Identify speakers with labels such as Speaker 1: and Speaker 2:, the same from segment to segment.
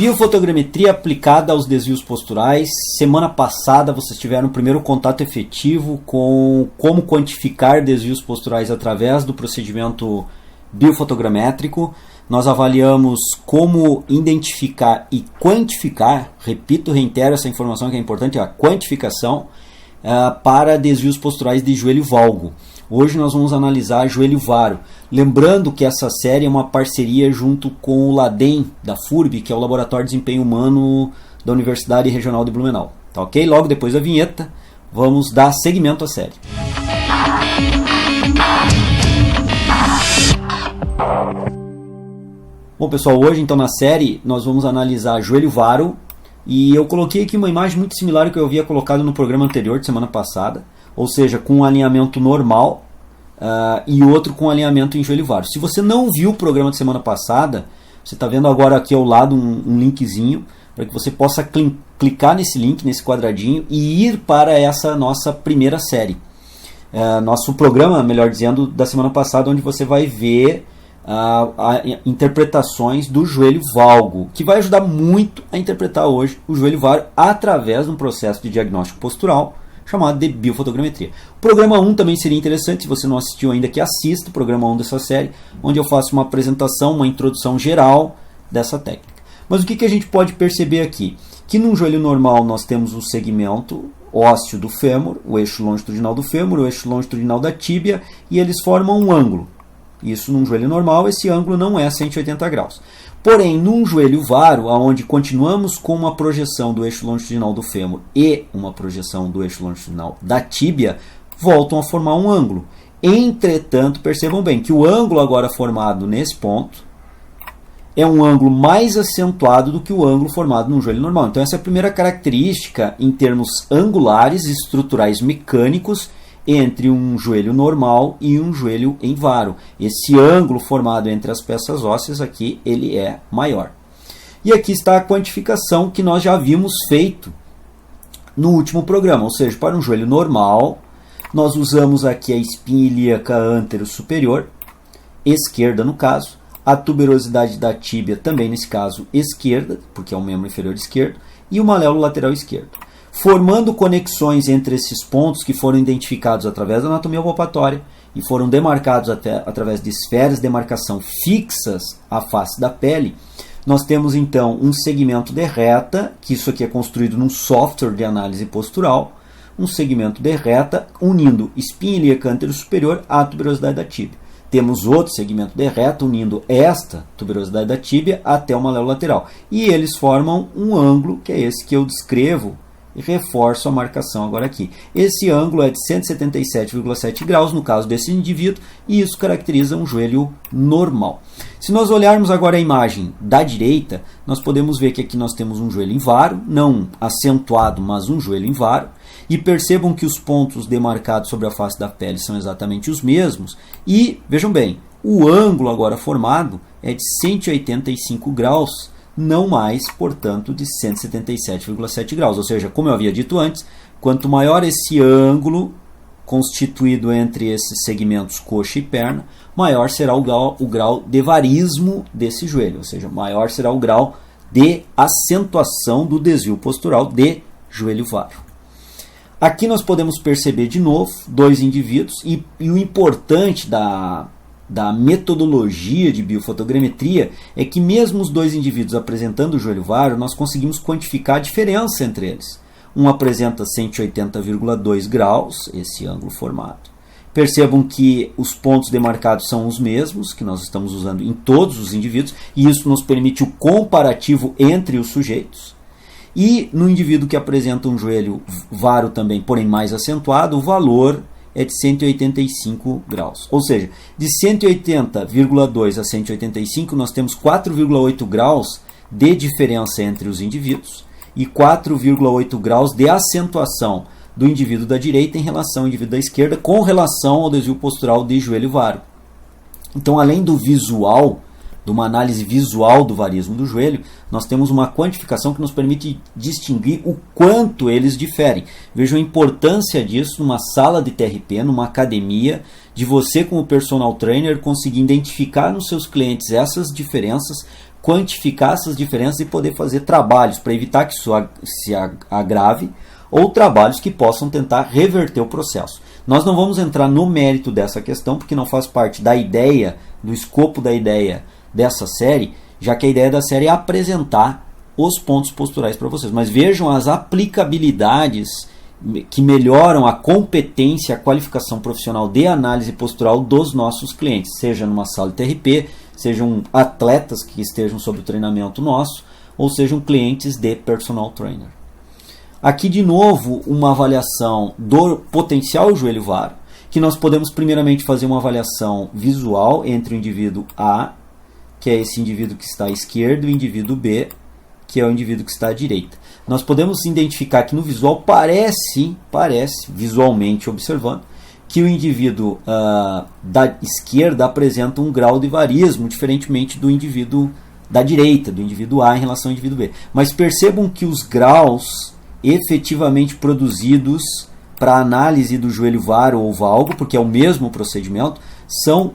Speaker 1: Biofotogrametria aplicada aos desvios posturais. Semana passada vocês tiveram o primeiro contato efetivo com como quantificar desvios posturais através do procedimento biofotogramétrico. Nós avaliamos como identificar e quantificar, repito, reitero essa informação que é importante, a quantificação para desvios posturais de joelho valgo. Hoje nós vamos analisar joelho varo. Lembrando que essa série é uma parceria junto com o LADEM da FURB, que é o Laboratório de Desempenho Humano da Universidade Regional de Blumenau. Tá ok? Logo depois da vinheta, vamos dar seguimento à série. Bom pessoal, hoje então na série nós vamos analisar joelho varo. E eu coloquei aqui uma imagem muito similar ao que eu havia colocado no programa anterior de semana passada. Ou seja, com um alinhamento normal e outro com alinhamento em joelho varo. Se você não viu o programa de semana passada, você está vendo agora aqui ao lado um linkzinho para que você possa clicar nesse link, nesse quadradinho e ir para essa nossa primeira série. Nosso programa, melhor dizendo, da semana passada, onde você vai ver interpretações do joelho valgo, que vai ajudar muito a interpretar hoje o joelho varo através de um processo de diagnóstico postural chamado de biofotogrametria. O programa 1 também seria interessante, se você não assistiu ainda, que assista o programa 1 dessa série, onde eu faço uma apresentação, uma introdução geral dessa técnica. Mas o que a gente pode perceber aqui? Que num joelho normal nós temos o segmento ósseo do fêmur, o eixo longitudinal do fêmur, o eixo longitudinal da tíbia, e eles formam um ângulo. Isso num joelho normal, esse ângulo não é 180 graus. Porém, num joelho varo, onde continuamos com uma projeção do eixo longitudinal do fêmur e uma projeção do eixo longitudinal da tíbia, voltam a formar um ângulo. Entretanto, percebam bem que o ângulo agora formado nesse ponto é um ângulo mais acentuado do que o ângulo formado num joelho normal. Então essa é a primeira característica em termos angulares e estruturais mecânicos entre um joelho normal e um joelho em varo. Esse ângulo formado entre as peças ósseas aqui, ele é maior. E aqui está a quantificação que nós já havíamos feito no último programa, ou seja, para um joelho normal, nós usamos aqui a espinha ilíaca antero superior, esquerda no caso, a tuberosidade da tíbia também nesse caso esquerda, porque é um membro inferior esquerdo, e o maléolo lateral esquerdo. Formando conexões entre esses pontos que foram identificados através da anatomia palpatória e foram demarcados através de esferas de demarcação fixas à face da pele, nós temos então um segmento de reta, que isso aqui é construído num software de análise postural, um segmento de reta unindo espinha ilíaca antero superior à tuberosidade da tíbia. Temos outro segmento de reta unindo esta tuberosidade da tíbia até o maléolo lateral. E eles formam um ângulo, que é esse que eu descrevo e reforço a marcação agora aqui. Esse ângulo é de 177,7 graus no caso desse indivíduo e isso caracteriza um joelho normal. Se nós olharmos agora a imagem da direita, nós podemos ver que aqui nós temos um joelho em varo, não acentuado, mas um joelho em varo. E percebam que os pontos demarcados sobre a face da pele são exatamente os mesmos. E, vejam bem, o ângulo agora formado é de 185 graus, não mais, portanto, de 177,7 graus. Ou seja, como eu havia dito antes, quanto maior esse ângulo constituído entre esses segmentos coxa e perna, maior será o grau de varismo desse joelho, ou seja, maior será o grau de acentuação do desvio postural de joelho varo. Aqui nós podemos perceber de novo dois indivíduos e o importante da metodologia de biofotogrametria é que mesmo os dois indivíduos apresentando o joelho varo, nós conseguimos quantificar a diferença entre eles. Um apresenta 180,2 graus, esse ângulo formado. Percebam que os pontos demarcados são os mesmos, que nós estamos usando em todos os indivíduos, e isso nos permite o comparativo entre os sujeitos. E no indivíduo que apresenta um joelho varo também, porém mais acentuado, o valor é de 185 graus. Ou seja, de 180,2 a 185, nós temos 4,8 graus de diferença entre os indivíduos e 4,8 graus de acentuação do indivíduo da direita em relação ao indivíduo da esquerda com relação ao desvio postural de joelho varo. Então, além do visual, de uma análise visual do varismo do joelho, nós temos uma quantificação que nos permite distinguir o quanto eles diferem. Vejam a importância disso numa sala de TRP, numa academia, de você como personal trainer conseguir identificar nos seus clientes essas diferenças, quantificar essas diferenças e poder fazer trabalhos para evitar que isso se agrave ou trabalhos que possam tentar reverter o processo. Nós não vamos entrar no mérito dessa questão porque não faz parte da ideia, do escopo da ideia dessa série, já que a ideia da série é apresentar os pontos posturais para vocês. Mas vejam as aplicabilidades que melhoram a competência, a qualificação profissional de análise postural dos nossos clientes, seja numa sala de TRP, sejam atletas que estejam sob o treinamento nosso, ou sejam clientes de personal trainer. Aqui de novo uma avaliação do potencial joelho varo, que nós podemos primeiramente fazer uma avaliação visual entre o indivíduo A, que é esse indivíduo que está à esquerda, e o indivíduo B, que é o indivíduo que está à direita. Nós podemos identificar que no visual parece, visualmente observando, que o indivíduo da esquerda apresenta um grau de varismo, diferentemente do indivíduo da direita, do indivíduo A em relação ao indivíduo B. Mas percebam que os graus efetivamente produzidos para análise do joelho varo ou valgo, porque é o mesmo procedimento, são,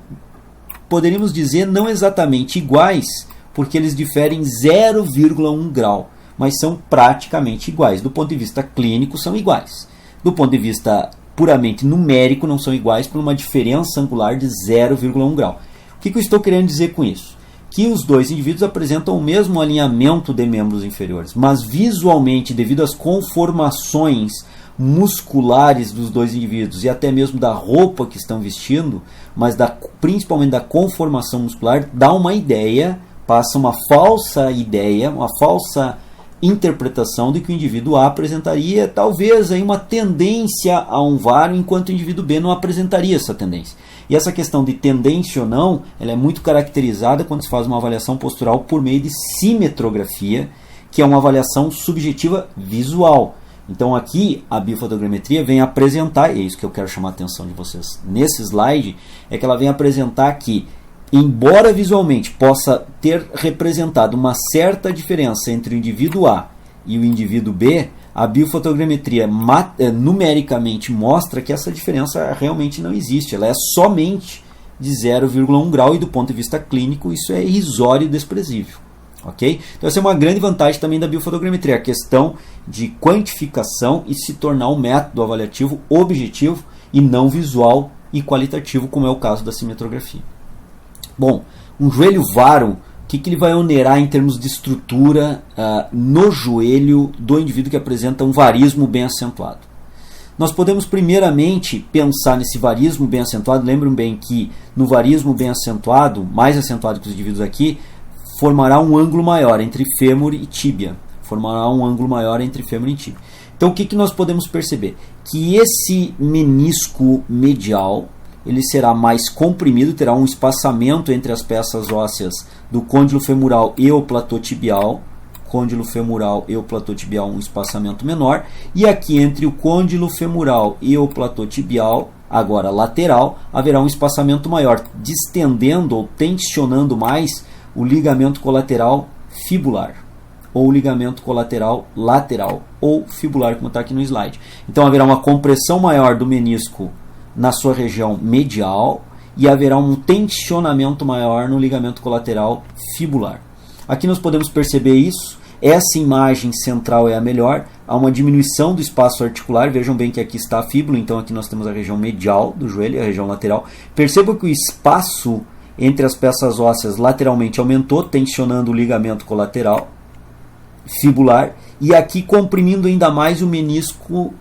Speaker 1: poderíamos dizer, não exatamente iguais, porque eles diferem 0,1 grau, mas são praticamente iguais. Do ponto de vista clínico, são iguais. Do ponto de vista puramente numérico, não são iguais por uma diferença angular de 0,1 grau. O que eu estou querendo dizer com isso? Que os dois indivíduos apresentam o mesmo alinhamento de membros inferiores, mas visualmente, devido às conformações musculares dos dois indivíduos e até mesmo da roupa que estão vestindo, mas principalmente da conformação muscular, dá uma ideia, passa uma falsa ideia, uma falsa interpretação de que o indivíduo A apresentaria talvez aí uma tendência a um varo, enquanto o indivíduo B não apresentaria essa tendência. E essa questão de tendência ou não, ela é muito caracterizada quando se faz uma avaliação postural por meio de simetrografia, que é uma avaliação subjetiva visual. Então aqui a biofotogrametria vem apresentar, e é isso que eu quero chamar a atenção de vocês nesse slide, é que ela vem apresentar que, embora visualmente possa ter representado uma certa diferença entre o indivíduo A e o indivíduo B, a biofotogrametria numericamente mostra que essa diferença realmente não existe. Ela é somente de 0,1 grau e do ponto de vista clínico isso é irrisório e desprezível. Okay? Então essa é uma grande vantagem também da biofotogrametria, a questão de quantificação e se tornar um método avaliativo objetivo e não visual e qualitativo, como é o caso da simetrografia. Bom, um joelho varo, o que ele vai onerar em termos de estrutura no joelho do indivíduo que apresenta um varismo bem acentuado? Nós podemos primeiramente pensar nesse varismo bem acentuado. Lembrem bem que no varismo bem acentuado, mais acentuado que os indivíduos aqui, formará um ângulo maior entre fêmur e tíbia. Então o que nós podemos perceber? Que esse menisco medial ele será mais comprimido, terá um espaçamento entre as peças ósseas do côndilo femoral e o platô tibial. Um espaçamento menor. E aqui entre o côndilo femoral e o platô tibial, agora lateral, haverá um espaçamento maior, distendendo ou tensionando mais o ligamento colateral fibular, ou ligamento colateral lateral, ou fibular, como está aqui no slide. Então haverá uma compressão maior do menisco na sua região medial e haverá um tensionamento maior no ligamento colateral fibular. Aqui nós podemos perceber isso. Essa imagem central é a melhor. Há uma diminuição do espaço articular. Vejam bem que aqui está a fíbula, então aqui nós temos a região medial do joelho e a região lateral. Percebam que o espaço entre as peças ósseas lateralmente aumentou, tensionando o ligamento colateral fibular e aqui comprimindo ainda mais o menisco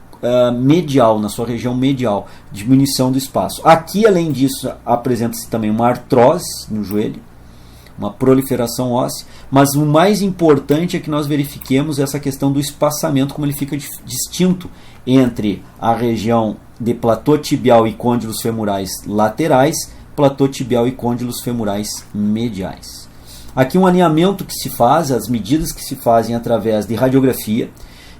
Speaker 1: medial, na sua região medial, diminuição do espaço. Aqui, além disso, apresenta-se também uma artrose no joelho, uma proliferação óssea, mas o mais importante é que nós verifiquemos essa questão do espaçamento, como ele fica distinto entre a região de platô tibial e côndilos femorais laterais, platô tibial e côndilos femorais mediais. Aqui um alinhamento que se faz, as medidas que se fazem através de radiografia.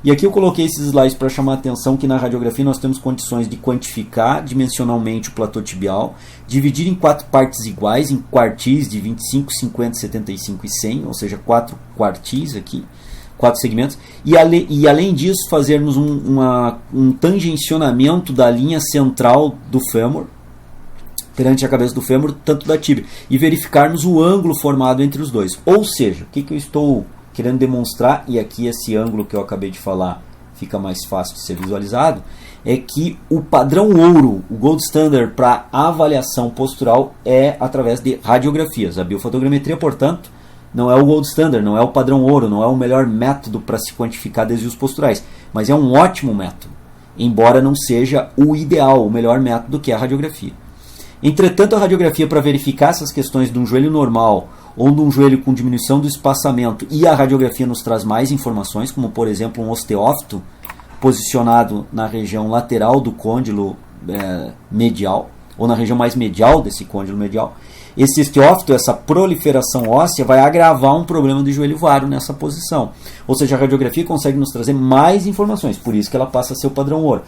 Speaker 1: E aqui eu coloquei esses slides para chamar a atenção que na radiografia nós temos condições de quantificar dimensionalmente o platô tibial, dividir em 4 partes iguais, em quartis de 25, 50, 75 e 100, ou seja, 4 quartis aqui, 4 segmentos, e além disso fazermos um tangencionamento da linha central do fêmur, perante a cabeça do fêmur, tanto da tíbia, e verificarmos o ângulo formado entre os dois. Ou seja, o que eu estou querendo demonstrar, e aqui esse ângulo que eu acabei de falar fica mais fácil de ser visualizado, é que o padrão ouro, o gold standard para avaliação postural é através de radiografias. A biofotogrametria, portanto, não é o gold standard, não é o padrão ouro, não é o melhor método para se quantificar desvios posturais, mas é um ótimo método, embora não seja o ideal, o melhor método, que é a radiografia. Entretanto, a radiografia para verificar essas questões de um joelho normal ou de um joelho com diminuição do espaçamento, e a radiografia nos traz mais informações, como por exemplo um osteófito posicionado na região lateral do côndilo medial, ou na região mais medial desse côndilo medial. Esse osteófito, essa proliferação óssea, vai agravar um problema de joelho varo nessa posição. Ou seja, a radiografia consegue nos trazer mais informações, por isso que ela passa a ser o padrão ouro.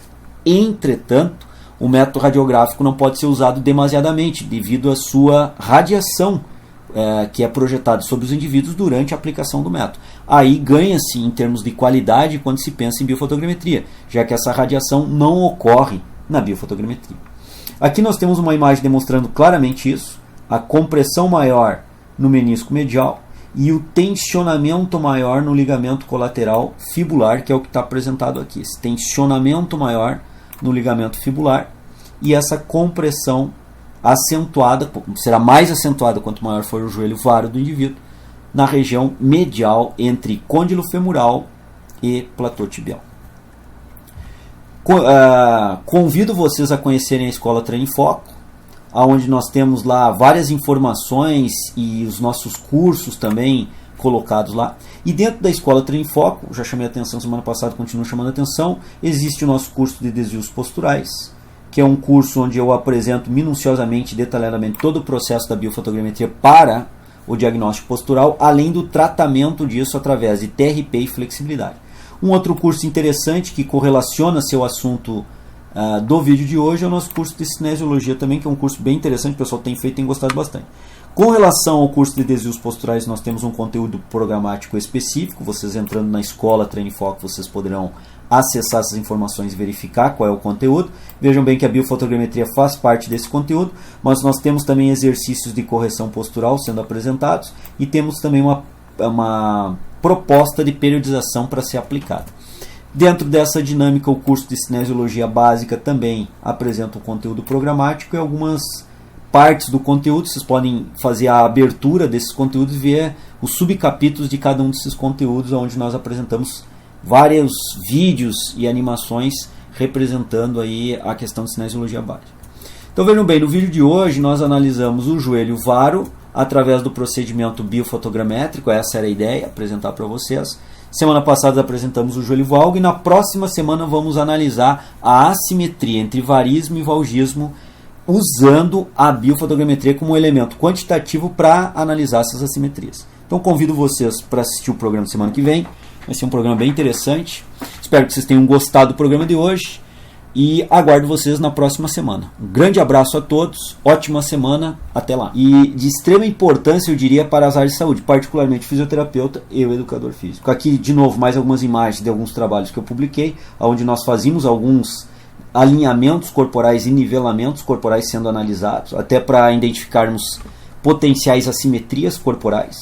Speaker 1: Entretanto, o método radiográfico não pode ser usado demasiadamente, devido à sua radiação que é projetada sobre os indivíduos durante a aplicação do método. Aí ganha-se em termos de qualidade quando se pensa em biofotogrametria, já que essa radiação não ocorre na biofotogrametria. Aqui nós temos uma imagem demonstrando claramente isso, a compressão maior no menisco medial e o tensionamento maior no ligamento colateral fibular, que é o que está apresentado aqui. Esse tensionamento maior no ligamento fibular e essa compressão acentuada, será mais acentuada quanto maior for o joelho varo do indivíduo, na região medial entre côndilo femoral e platô tibial. Convido vocês a conhecerem a Escola Treino em Foco, onde nós temos lá várias informações e os nossos cursos também colocados lá. E dentro da Escola Treino em Foco, já chamei a atenção semana passada, continuo chamando a atenção, existe o nosso curso de desvios posturais, que é um curso onde eu apresento minuciosamente, detalhadamente, todo o processo da biofotogrametria para o diagnóstico postural, além do tratamento disso através de TRP e flexibilidade. Um outro curso interessante que correlaciona seu assunto do vídeo de hoje é o nosso curso de cinesiologia também, que é um curso bem interessante, o pessoal tem feito e tem gostado bastante. Com relação ao curso de desvios posturais, nós temos um conteúdo programático específico. Vocês entrando na Escola Treino em Foco, vocês poderão acessar essas informações e verificar qual é o conteúdo. Vejam bem que a biofotogrametria faz parte desse conteúdo, mas nós temos também exercícios de correção postural sendo apresentados e temos também uma proposta de periodização para ser aplicada. Dentro dessa dinâmica, o curso de cinesiologia básica também apresenta o conteúdo programático e algumas partes do conteúdo. Vocês podem fazer a abertura desses conteúdos e ver os subcapítulos de cada um desses conteúdos, onde nós apresentamos vários vídeos e animações representando aí a questão de cinesiologia básica. Então vejam bem, no vídeo de hoje nós analisamos o joelho varo através do procedimento biofotogramétrico. Essa era a ideia, apresentar para vocês. Semana passada apresentamos o joelho valgo e na próxima semana vamos analisar a assimetria entre varismo e valgismo, usando a biofotogrametria como elemento quantitativo para analisar essas assimetrias. Então convido vocês para assistir o programa de semana que vem. Vai ser um programa bem interessante. Espero que vocês tenham gostado do programa de hoje e aguardo vocês na próxima semana. Um grande abraço a todos, ótima semana, até lá. E de extrema importância, eu diria, para as áreas de saúde, particularmente fisioterapeuta e o educador físico. Aqui, de novo, mais algumas imagens de alguns trabalhos que eu publiquei, onde nós fazíamos alguns alinhamentos corporais e nivelamentos corporais sendo analisados, até para identificarmos potenciais assimetrias corporais.